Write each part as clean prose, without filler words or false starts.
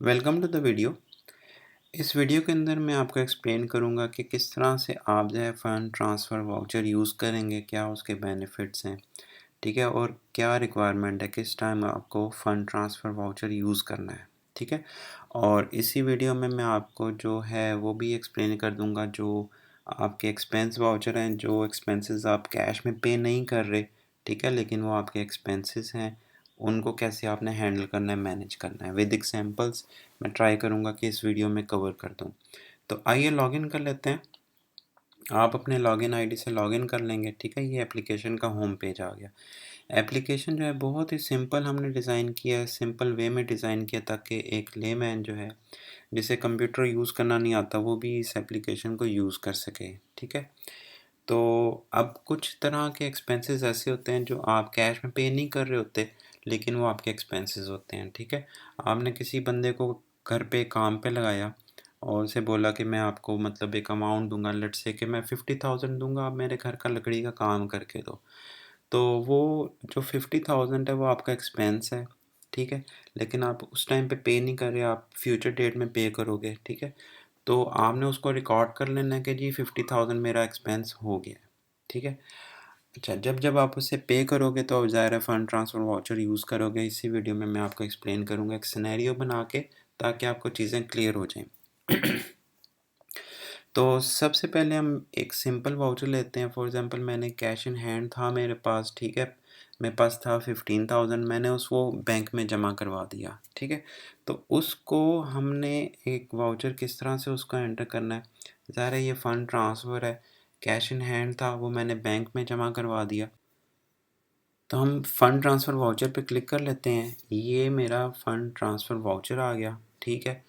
Welcome to the video. इस video के अंदर मैं आपको एक्सप्लेन करूंगा कि किस तरह से आप जो है फ़ंड ट्रांसफ़र वाउचर यूज़ करेंगे, क्या उसके बेनिफिट्स हैं, ठीक है, और क्या रिक्वायरमेंट है, किस टाइम आपको फ़ंड ट्रांसफ़र वाउचर यूज़ करना है, ठीक है। और इसी वीडियो में मैं आपको जो है वो भी एक्सप्लेन कर दूंगा जो आपके एक्सपेंस वाउचर हैं, जो एक्सपेंसेस आप कैश में पे नहीं कर रहे, ठीक है, लेकिन वो आपके एक्सपेंसेस हैं, उनको कैसे आपने हैंडल करना है, मैनेज करना है विद एग्जांपल्स। मैं ट्राई करूँगा कि इस वीडियो में कवर कर दूँ। तो आइए लॉगिन कर लेते हैं। आप अपने लॉगिन आईडी से लॉगिन कर लेंगे, ठीक है। ये एप्लीकेशन का होम पेज आ गया। एप्लीकेशन जो है बहुत ही सिंपल हमने डिज़ाइन किया है, सिंपल वे में डिज़ाइन किया ताकि एक लेमैन जो है जिसे कंप्यूटर यूज़ करना नहीं आता वो भी इस एप्लीकेशन को यूज़ कर सके, ठीक है। तो अब कुछ तरह के एक्सपेंसेस ऐसे होते हैं जो आप कैश में पे नहीं कर रहे होते, लेकिन वो आपके एक्सपेंसेस होते हैं, ठीक है। आपने किसी बंदे को घर पे काम पे लगाया और उसे बोला कि मैं आपको मतलब एक अमाउंट दूंगा, लेट्स से कि मैं 50,000 दूंगा, आप मेरे घर का लकड़ी का काम करके दो। तो वो जो 50,000 है वो आपका एक्सपेंस है, ठीक है, लेकिन आप उस टाइम पे नहीं कर रहे, आप फ्यूचर डेट में पे करोगे, ठीक है। तो आपने उसको रिकॉर्ड कर लेना है कि जी 50,000 मेरा एक्सपेंस हो गया है, ठीक है। अच्छा, जब जब आप उसे पे करोगे तो ज़ाहिर है फ़ंड ट्रांसफ़र वाउचर यूज़ करोगे। इसी वीडियो में मैं आपको एक्सप्लेन करूँगा एक सिनेरियो बना के, ताकि आपको चीज़ें क्लियर हो जाएं। तो सबसे पहले हम एक सिंपल वाउचर लेते हैं। फॉर एग्जांपल मैंने कैश इन हैंड था मेरे पास, ठीक है, मेरे पास था 15,000, मैंने उसको बैंक में जमा करवा दिया, ठीक है। तो उसको हमने एक वाउचर किस तरह से उसको एंटर करना है, ज़ाहिर है ये फ़ंड ट्रांसफ़र है, कैश इन हैंड था वो मैंने बैंक में जमा करवा दिया। तो हम फ़ंड ट्रांसफ़र वाउचर पे क्लिक कर लेते हैं। ये मेरा फ़ंड ट्रांसफ़र वाउचर आ गया, ठीक है।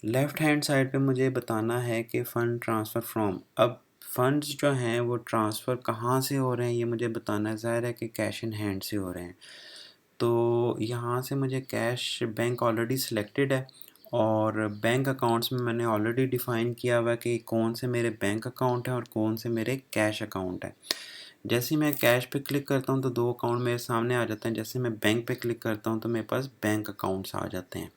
लेफ़्ट हैंड साइड पे मुझे बताना है कि फ़ंड ट्रांसफ़र फ्रॉम। अब फ़ंड्स जो हैं वो ट्रांसफ़र कहाँ से हो रहे हैं ये मुझे बताना है। ज़ाहिर है कि कैश इन हैंड से हो रहे हैं। तो यहाँ से मुझे कैश बैंक ऑलरेडी सिलेक्टेड है और बैंक अकाउंट्स में मैंने ऑलरेडी डिफ़ाइन किया हुआ है कि कौन से मेरे बैंक अकाउंट हैं और कौन से मेरे कैश अकाउंट हैं। जैसे ही मैं कैश पे क्लिक करता हूँ तो दो अकाउंट मेरे सामने आ जाते हैं। जैसे मैं बैंक पे क्लिक करता हूँ तो मेरे पास बैंक अकाउंट्स आ जाते हैं।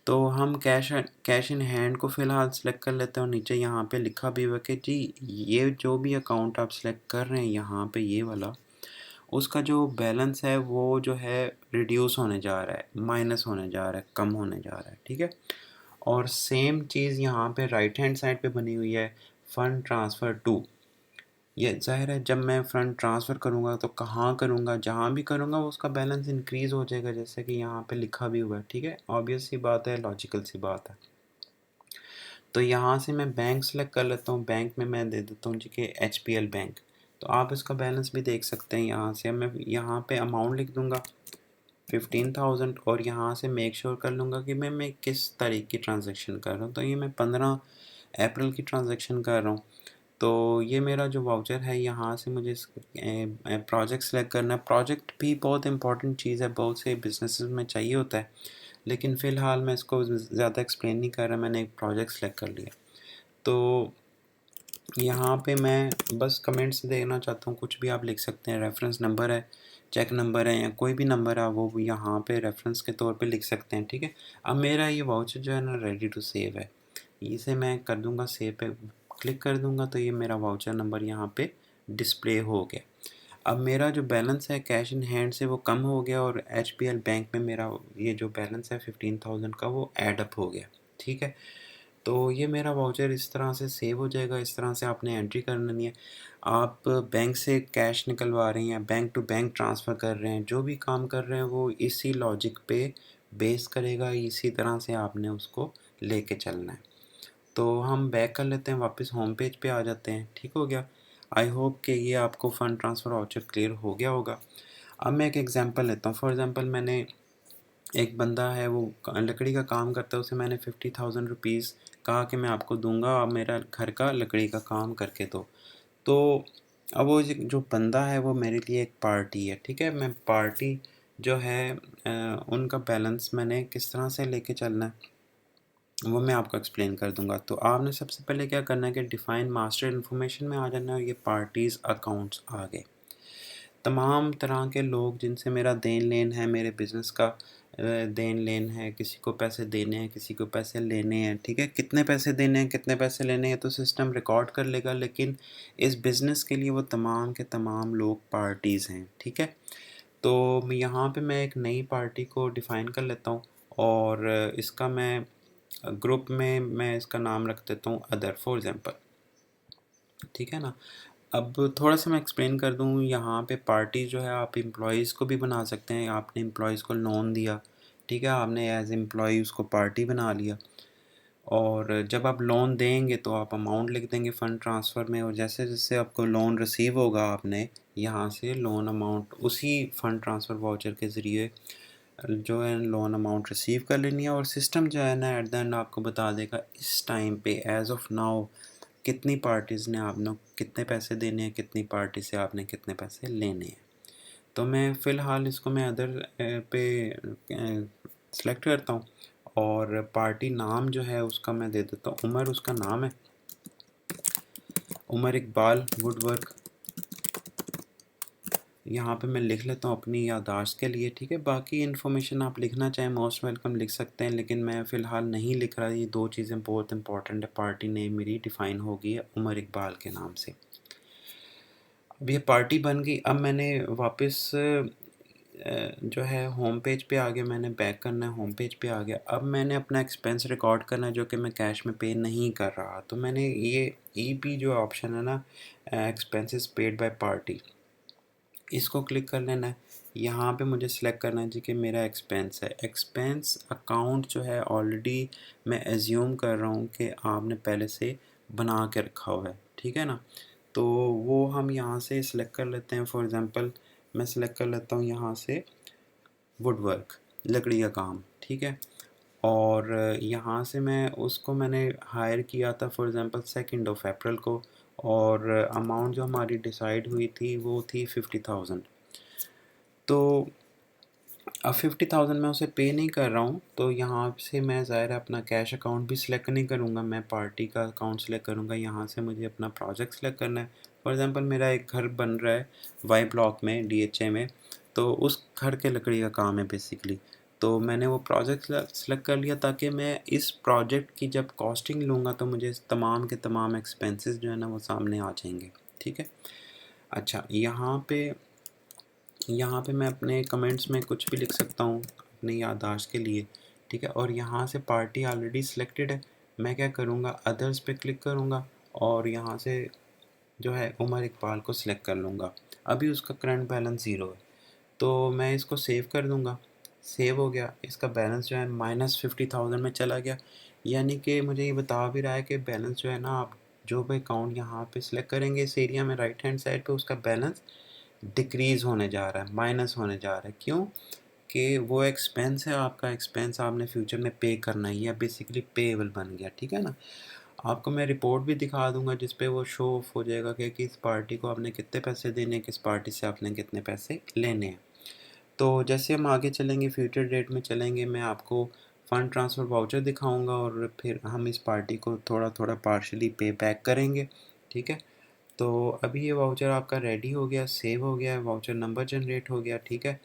तो हम कैश इन हैंड को फ़िलहाल सेलेक्ट कर लेते हैं और नीचे यहाँ पे लिखा भी हुआ है कि जी ये जो भी अकाउंट आप सेलेक्ट कर रहे हैं यहाँ पे ये वाला, उसका जो बैलेंस है वो जो है रिड्यूस होने जा रहा है, माइनस होने जा रहा है, कम होने जा रहा है, ठीक है। और सेम चीज़ यहाँ पे राइट हैंड साइड पे बनी हुई है, फ़ंड ट्रांसफ़र टू। ये ज़ाहिर है जब मैं फ़ंड ट्रांसफ़र करूँगा तो कहाँ करूँगा, जहाँ भी करूँगा उसका बैलेंस इंक्रीज़ हो जाएगा, जैसे कि यहाँ पे लिखा भी हुआ है, ठीक है। ऑब्वियस सी बात है, लॉजिकल सी बात है। तो यहाँ से मैं बैंक सेलेक्ट कर लेता हूँ। बैंक में मैं दे देता हूँ जी कि एचपीएल बैंक। तो आप इसका बैलेंस भी देख सकते हैं। यहाँ से मैं यहाँ पे अमाउंट लिख दूँगा 15,000 और यहाँ से मेक श्योर कर लूँगा कि मैं किस तारीख की ट्रांजैक्शन कर रहा हूँ। तो ये मैं 15 अप्रैल की ट्रांजैक्शन कर रहा हूँ। तो ये मेरा जो वाउचर है, यहाँ से मुझे प्रोजेक्ट सेलेक्ट करना है। प्रोजेक्ट भी बहुत इंपॉर्टेंट चीज़ है, बहुत से बिजनेसेस में चाहिए होता है, लेकिन फ़िलहाल मैं इसको ज़्यादा एक्सप्लेन नहीं कर रहा, मैंने एक प्रोजेक्ट सेलेक्ट कर लिया। तो यहाँ पे मैं बस कमेंट्स देना चाहता हूँ, कुछ भी आप लिख सकते हैं। रेफरेंस नंबर है, चेक नंबर है या कोई भी नंबर है वो यहाँ पे रेफरेंस के तौर पे लिख सकते हैं, ठीक है। अब मेरा ये वाउचर जो है ना रेडी टू सेव है, इसे मैं कर दूँगा सेव पे क्लिक कर दूँगा तो ये मेरा वाउचर नंबर यहाँ पे डिस्प्ले हो गया। अब मेरा जो बैलेंस है कैश इन हैंड से वो कम हो गया और एचपीएल बैंक में मेरा ये जो बैलेंस है 15,000 का वो ऐड अप हो गया, ठीक है। तो ये मेरा वाउचर इस तरह से सेव हो जाएगा। इस तरह से आपने एंट्री करनी है। आप बैंक से कैश निकलवा रहे हैं, बैंक टू बैंक ट्रांसफ़र कर रहे हैं, जो भी काम कर रहे हैं वो इसी लॉजिक पे बेस करेगा, इसी तरह से आपने उसको लेके चलना है। तो हम बैक कर लेते हैं, वापस होम पेज पे आ जाते हैं, ठीक हो गया। आई होप कि ये आपको फ़ंड ट्रांसफ़र वाउचर क्लियर हो गया होगा। अब मैं एक एग्जांपल लेता हूँ। फॉर एग्जांपल मैंने एक बंदा है वो लकड़ी का काम करता है, उसे मैंने 50,000 रुपीज़ कहा कि मैं आपको दूंगा, आप मेरा घर का लकड़ी का काम करके दो। तो अब वो जो बंदा है वो मेरे लिए एक पार्टी है, ठीक है। मैं पार्टी जो है उनका बैलेंस मैंने किस तरह से लेके चलना है वो मैं आपको एक्सप्लेन कर दूंगा। तो आपने सबसे पहले क्या करना है कि डिफ़ाइन मास्टर इन्फॉर्मेशन में आ जाना है और ये पार्टीज़ अकाउंट्स आ गए। तमाम तरह के लोग जिनसे मेरा देन लेन है, मेरे बिज़नेस का देन लेन है, किसी को पैसे देने हैं, किसी को पैसे लेने हैं, ठीक है। कितने पैसे देने हैं, कितने पैसे लेने हैं तो सिस्टम रिकॉर्ड कर लेगा, लेकिन इस बिज़नेस के लिए वो तमाम के तमाम लोग पार्टीज़ हैं, ठीक है। तो यहाँ पे मैं एक नई पार्टी को डिफ़ाइन कर लेता हूँ और इसका मैं ग्रुप में मैं इसका नाम रख देता हूँ अदर फॉर एग्ज़ाम्पल, ठीक है ना। अब थोड़ा सा मैं एक्सप्लेन कर दूँ, यहाँ पे पार्टी जो है आप एम्प्लॉयज़ को भी बना सकते हैं। आपने एम्प्लॉयज़ को लोन दिया, ठीक है, आपने एज एम्प्लॉय उसको पार्टी बना लिया, और जब आप लोन देंगे तो आप अमाउंट लिख देंगे फ़ंड ट्रांसफ़र में, और जैसे जैसे आपको लोन रिसीव होगा आपने यहाँ से लोन अमाउंट उसी फ़ंड ट्रांसफ़र वाउचर के ज़रिए जो है लोन अमाउंट रिसीव कर लेनी है, और सिस्टम जो है ना एट द एंड आपको बता देगा इस टाइम पे एज़ ऑफ नाउ कितनी पार्टीज़ ने आपने कितने पैसे देने हैं, कितनी पार्टी से आपने कितने पैसे लेने हैं। तो मैं फ़िलहाल इसको मैं अदर पे सेलेक्ट करता हूँ, और पार्टी नाम जो है उसका मैं दे देता हूँ उमर, उसका नाम है उमर इकबाल वुडवर्क। यहाँ पे मैं लिख लेता हूँ अपनी याददाश्त के लिए, ठीक है। बाकी इन्फॉर्मेशन आप लिखना चाहें मोस्ट वेलकम लिख सकते हैं, लेकिन मैं फ़िलहाल नहीं लिख रहा। ये दो चीज़ें बहुत इंपॉर्टेंट है। पार्टी नेम मेरी डिफ़ाइन हो गई है उमर इकबाल के नाम से। अब ये पार्टी बन गई। अब मैंने वापस जो है होम पेज पे आ गया, मैंने बैक करना है, होम पेज पे आ गया। अब मैंने अपना एक्सपेंस रिकॉर्ड करना है जो कि मैं कैश में पे नहीं कर रहा। तो मैंने ये ईपी जो ऑप्शन है ना, एक्सपेंसेस पेड बाय पार्टी, इसको क्लिक कर लेना है। यहाँ पे मुझे सिलेक्ट करना है जी कि मेरा एक्सपेंस है। एक्सपेंस अकाउंट जो है ऑलरेडी मैं एज्यूम कर रहा हूँ कि आपने पहले से बना के रखा हुआ है, ठीक है ना। तो वो हम यहाँ से सिलेक्ट कर लेते हैं। फॉर एग्ज़ाम्पल मैं सिलेक्ट कर लेता हूँ यहाँ से वुडवर्क, लकड़ी का काम, ठीक है। और यहाँ से मैंने हायर किया था फॉर एग्ज़ाम्पल 2 अप्रैल को, और अमाउंट जो हमारी डिसाइड हुई थी वो थी 50,000। तो अब 50,000 मैं उसे पे नहीं कर रहा हूँ, तो यहाँ से मैं ज़ाहिर है अपना कैश अकाउंट भी सिलेक्ट नहीं करूँगा, मैं पार्टी का अकाउंट सेलेक्ट करूँगा। यहाँ से मुझे अपना प्रोजेक्ट सेलेक्ट करना है। फॉर एग्ज़ाम्पल मेरा एक घर बन रहा है वाई ब्लॉक में डीएचए में, तो उस घर के लकड़ी का काम है बेसिकली। तो मैंने वो प्रोजेक्ट सेलेक्ट कर लिया ताकि मैं इस प्रोजेक्ट की जब कॉस्टिंग लूँगा तो मुझे तमाम के तमाम एक्सपेंसेस जो है ना वो सामने आ जाएंगे, ठीक है। अच्छा, यहाँ पे मैं अपने कमेंट्स में कुछ भी लिख सकता हूँ अपनी याददाश्त के लिए, ठीक है। और यहाँ से पार्टी ऑलरेडी सिलेक्टेड है। मैं क्या करूँगा, अदर्स पे क्लिक करूँगा और यहाँ से जो है उमर इकबाल को सिलेक्ट कर लूँगा। अभी उसका करंट बैलेंस 0 है, तो मैं इसको सेव कर दूँगा। सेव हो गया, इसका बैलेंस जो है -50,000 में चला गया। यानी कि मुझे ये बता भी रहा है कि बैलेंस जो है ना, आप जो भी अकाउंट यहाँ पे सिलेक्ट करेंगे इस एरिया में राइट हैंड साइड पे, उसका बैलेंस डिक्रीज़ होने जा रहा है, माइनस होने जा रहा है। क्यों? कि वो एक्सपेंस है आपका, एक्सपेंस आपने फ्यूचर में पे करना ही है, बेसिकली पेएबल बन गया, ठीक है ना। आपको मैं रिपोर्ट भी दिखा दूंगा जिस पे वो शो ऑफ हो जाएगा कि किस पार्टी को आपने कितने पैसे देने हैं, किस पार्टी से आपने कितने पैसे लेने हैं। तो जैसे हम आगे चलेंगे, फ्यूचर डेट में चलेंगे, मैं आपको फ़ंड ट्रांसफ़र वाउचर दिखाऊंगा और फिर हम इस पार्टी को थोड़ा थोड़ा पार्शली पे बैक करेंगे, ठीक है। तो अभी ये वाउचर आपका रेडी हो गया, सेव हो गया है, वाउचर नंबर जनरेट हो गया, ठीक है।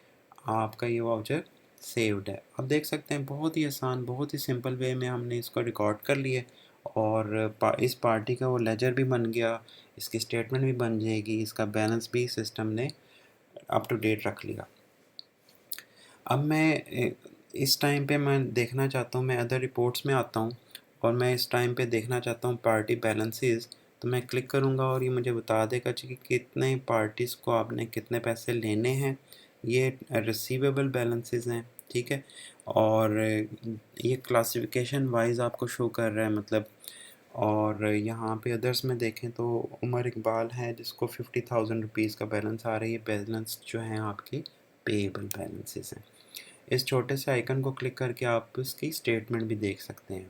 आपका ये वाउचर सेव्ड है। आप देख सकते हैं बहुत ही आसान, बहुत ही सिंपल वे में हमने इसको रिकॉर्ड कर लिया, और इस पार्टी का वो लेजर भी बन गया, इसकी स्टेटमेंट भी बन जाएगी, इसका बैलेंस भी सिस्टम ने अप टू डेट रख लिया। अब इस टाइम पे मैं देखना चाहता हूँ, मैं अदर रिपोर्ट्स में आता हूँ और मैं इस टाइम पे देखना चाहता हूँ पार्टी बैलेंसेस। तो मैं क्लिक करूँगा और ये मुझे बता देगा कि कितने पार्टीज़ को आपने कितने पैसे लेने हैं। ये रिसीवेबल बैलेंसेस हैं, ठीक है। और ये क्लासिफिकेशन वाइज आपको शो कर रहा है मतलब। और यहाँ पे अदर्स में देखें तो उमर इकबाल है जिसको 50,000 रुपीज़ का बैलेंस आ रहा है। ये बैलेंस जो हैं आपके पेएबल बैलेंसेस हैं। इस छोटे से आइकन को क्लिक करके आप इसकी स्टेटमेंट भी देख सकते हैं,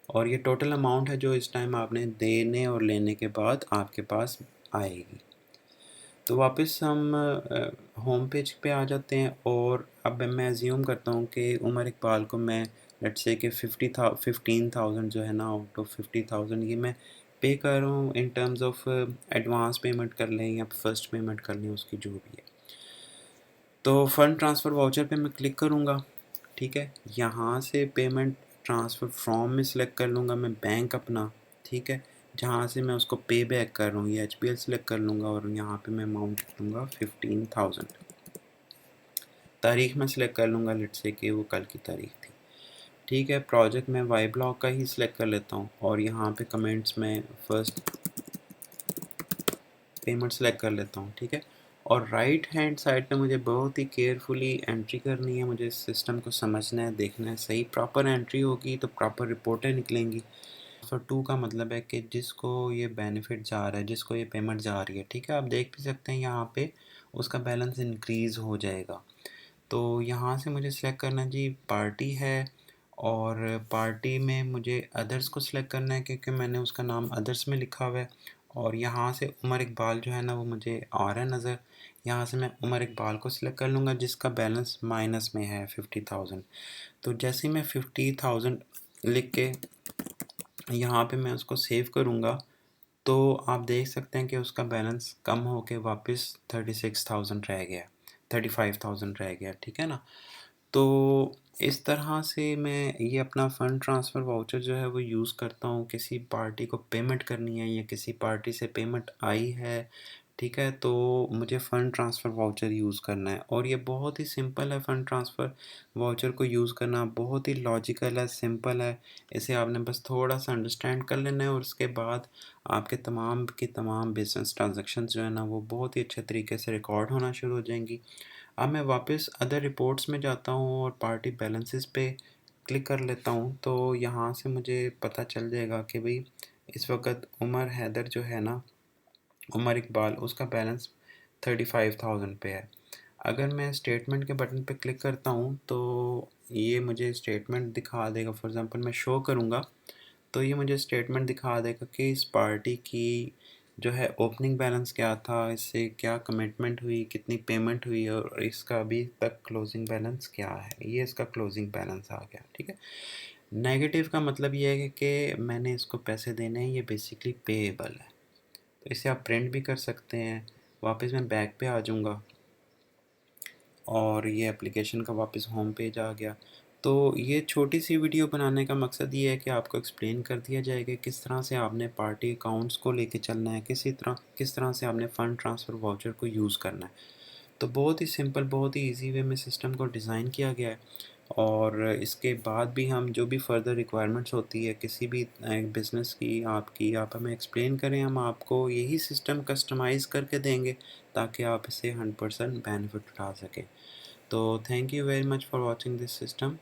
और ये टोटल अमाउंट है जो इस टाइम आपने देने और लेने के बाद आपके पास आएगी। तो वापस हम होम पेज पे आ जाते हैं, और अब मैं अज्यूम करता हूँ कि उमर इकबाल को मैं लेट्स से कि 15,000 जो है ना आउट ऑफ 50,000 ये मैं पे कर रहा हूँ in terms of advance payment कर लें या फर्स्ट पेमेंट कर लें, उसकी जो भी है। तो फ़ंड ट्रांसफ़र वाउचर पे मैं क्लिक करूँगा, ठीक है। यहाँ से पेमेंट ट्रांसफ़र फ्रॉम में सिलेक्ट कर लूँगा मैं बैंक अपना, ठीक है। जहाँ से मैं उसको पे बैक कर रहा हूँ, ये एचबीएल सिलेक्ट कर लूँगा और यहाँ पे मैं अमाउंट लूँगा 15,000। तारीख मैं सिलेक्ट कर लूँगा, लेट्स से कि वो कल की तारीख थी, ठीक है। प्रोजेक्ट मैं वाई ब्लॉक का ही सिलेक्ट कर लेता हूँ और यहाँ पे कमेंट्स में फर्स्ट पेमेंट सेलेक्ट कर लेता हूँ, ठीक है। और राइट हैंड साइड पे मुझे बहुत ही केयरफुली एंट्री करनी है, मुझे इस सिस्टम को समझना है, देखना है, सही प्रॉपर एंट्री होगी तो प्रॉपर रिपोर्टें निकलेंगी। ट्रांसफ़र टू का मतलब है कि जिसको ये बेनिफिट जा रहा है, जिसको ये पेमेंट जा रही है, ठीक है। आप देख भी सकते हैं यहाँ पे उसका बैलेंस इंक्रीज़ हो जाएगा। तो यहाँ से मुझे सिलेक्ट करना जी पार्टी है और पार्टी में मुझे अदर्स को सिलेक्ट करना है क्योंकि मैंने उसका नाम अदर्स में लिखा हुआ है। और यहाँ से उमर इकबाल जो है ना वो मुझे आ रहा है नज़र, यहाँ से मैं उमर इकबाल को सिलेक्ट कर लूँगा जिसका बैलेंस माइनस में है 50,000। तो जैसे ही मैं 50,000 लिख के यहाँ पे मैं उसको सेव करूँगा तो आप देख सकते हैं कि उसका बैलेंस कम होके वापस 36,000 रह गया, 35,000 रह गया, ठीक है ना। तो इस तरह से मैं ये अपना फ़ंड ट्रांसफ़र वाउचर जो है वो यूज़ करता हूँ, किसी पार्टी को पेमेंट करनी है या किसी पार्टी से पेमेंट आई है, ठीक है, तो मुझे फ़ंड ट्रांसफ़र वाउचर यूज़ करना है। और ये बहुत ही सिंपल है, फ़ंड ट्रांसफ़र वाउचर को यूज़ करना बहुत ही लॉजिकल है, सिंपल है। इसे आपने बस थोड़ा-सा अंडरस्टैंड कर लेना है और उसके बाद आपके तमाम की तमाम बिज़नेस ट्रांज़ैक्शंस जो है ना वो बहुत ही अच्छे तरीके से रिकॉर्ड होना शुरू हो जाएँगी। अब मैं वापस अदर रिपोर्ट्स में जाता हूँ और पार्टी बैलेंसेस पे क्लिक कर लेता हूँ, तो यहाँ से मुझे पता चल जाएगा कि भाई इस वक्त उमर हैदर जो है ना, उमर इकबाल, उसका बैलेंस 35,000 पे है। अगर मैं स्टेटमेंट के बटन पे क्लिक करता हूँ तो ये मुझे स्टेटमेंट दिखा देगा। फॉर एग्ज़ाम्पल मैं शो करूँगा तो ये मुझे स्टेटमेंट दिखा देगा कि इस पार्टी की जो है ओपनिंग बैलेंस क्या था, इससे क्या कमिटमेंट हुई, कितनी पेमेंट हुई और इसका अभी तक क्लोजिंग बैलेंस क्या है। ये इसका क्लोजिंग बैलेंस आ गया, ठीक है। नेगेटिव का मतलब ये है कि मैंने इसको पैसे देने हैं, ये बेसिकली पेएबल है। तो इसे आप प्रिंट भी कर सकते हैं। वापस मैं बैक पे आ जाऊँगा और ये एप्लीकेशन का वापस होम पेज आ गया। तो ये छोटी सी वीडियो बनाने का मकसद ये है कि आपको एक्सप्लेन कर दिया जाए कि किस तरह से आपने पार्टी अकाउंट्स को लेके चलना है, किस तरह से आपने फ़ंड ट्रांसफ़र वाउचर को यूज़ करना है। तो बहुत ही सिंपल, बहुत ही ईज़ी वे में सिस्टम को डिज़ाइन किया गया है। और इसके बाद भी हम जो भी फर्दर रिक्वायरमेंट्स होती है किसी भी बिज़नेस की आपकी, आप हमें एक्सप्लेन करें, हम आपको यही सिस्टम कस्टमाइज़ करके देंगे ताकि आप इसे 100% बेनिफिट उठा सकें। तो thank you very much for watching this system.